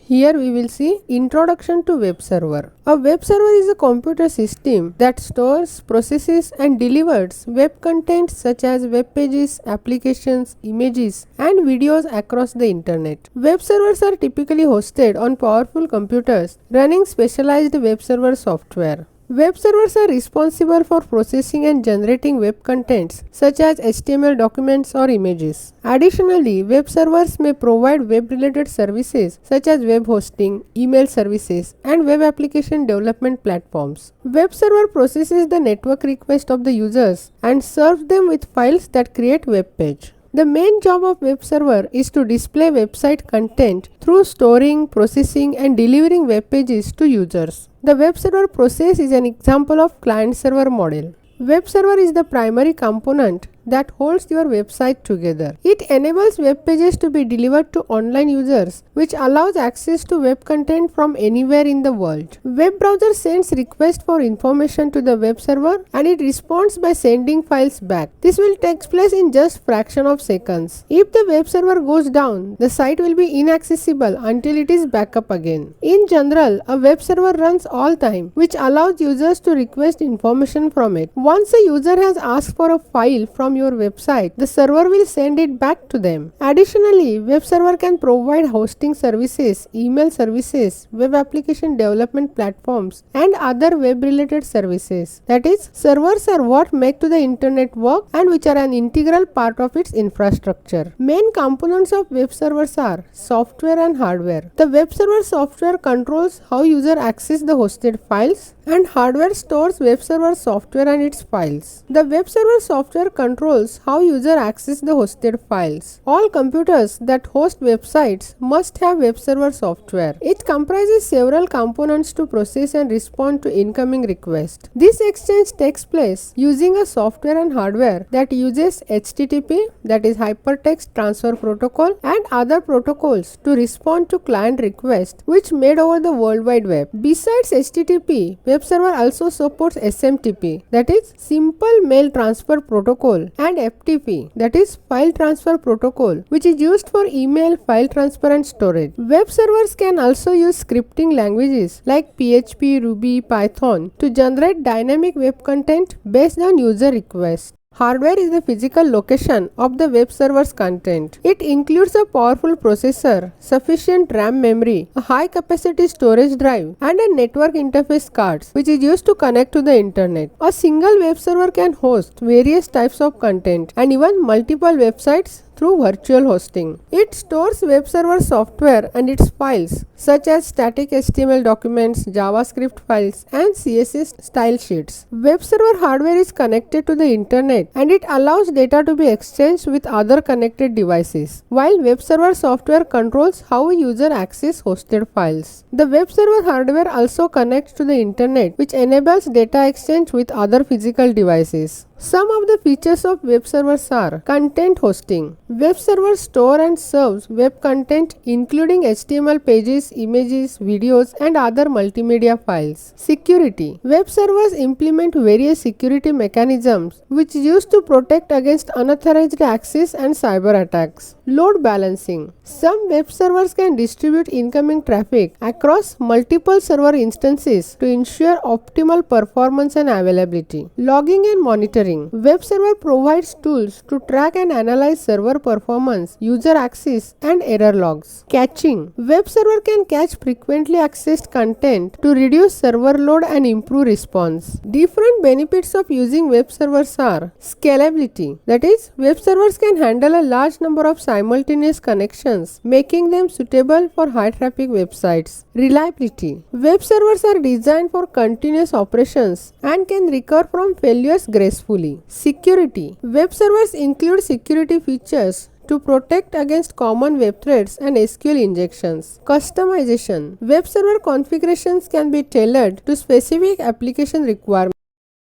Here we will see Introduction to Web Server. A web server is a computer system that stores, processes and delivers web content such as web pages, applications, images and videos across the internet. Web servers are typically hosted on powerful computers running specialized web server software. Web servers are responsible for processing and generating web contents such as HTML documents or images. Additionally, web servers may provide web-related services such as web hosting, email services, and web application development platforms. Web server processes the network request of the users and serves them with files that create web page. The main job of web server is to display website content through storing, processing and delivering web pages to users. The web server process is an example of client-server model. Web server is the primary component that holds your website together. It enables web pages to be delivered to online users, which allows access to web content from anywhere in the world. Web browser sends requests for information to the web server and it responds by sending files back. This will take place in just fraction of seconds. If the web server goes down, the site will be inaccessible until it is back up again. In general, a web server runs all time, which allows users to request information from it. Once a user has asked for a file from your website, the server will send it back to them. Additionally, web server can provide hosting services, email services, web application development platforms, and other web-related services. That is, servers are what make to the internet work and which are an integral part of its infrastructure. Main components of web servers are software and hardware. The web server software controls how user access the hosted files, and hardware stores web server software and its files. The web server software controls how user access the hosted files. All computers that host websites must have web server software. It comprises several components to process and respond to incoming requests. This exchange takes place using a software and hardware that uses HTTP, that is Hypertext Transfer Protocol, and other protocols to respond to client requests which made over the World Wide Web. Besides HTTP, web server also supports SMTP, that is Simple Mail Transfer Protocol, and FTP, that is File Transfer Protocol, which is used for email, file transfer and storage. Web servers can also use scripting languages like PHP, Ruby, Python to generate dynamic web content based on user requests. Hardware is the physical location of the web server's content. It includes a powerful processor, sufficient RAM memory, a high-capacity storage drive, and a network interface card, which is used to connect to the internet. A single web server can host various types of content and even multiple websites through virtual hosting. It stores web server software and its files such as static HTML documents, JavaScript files and CSS style sheets. Web server hardware is connected to the internet and it allows data to be exchanged with other connected devices, while web server software controls how a user accesses hosted files. The web server hardware also connects to the internet, which enables data exchange with other physical devices. Some of the features of web servers are content hosting. Web servers store and serves web content including HTML pages, images, videos and other multimedia files. Security. Web servers implement various security mechanisms which is used to protect against unauthorized access and cyber attacks. Load balancing. Some web servers can distribute incoming traffic across multiple server instances to ensure optimal performance and availability. Logging and monitoring. Web server provides tools to track and analyze server performance, user access, and error logs. Caching. Web server can catch frequently accessed content to reduce server load and improve response. Different benefits of using web servers are scalability. That is, web servers can handle a large number of simultaneous connections, making them suitable for high traffic websites. Reliability. Web servers are designed for continuous operations and can recover from failures gracefully. Security. Web servers include security features to protect against common web threats and SQL injections. Customization. Web server configurations can be tailored to specific application requirements.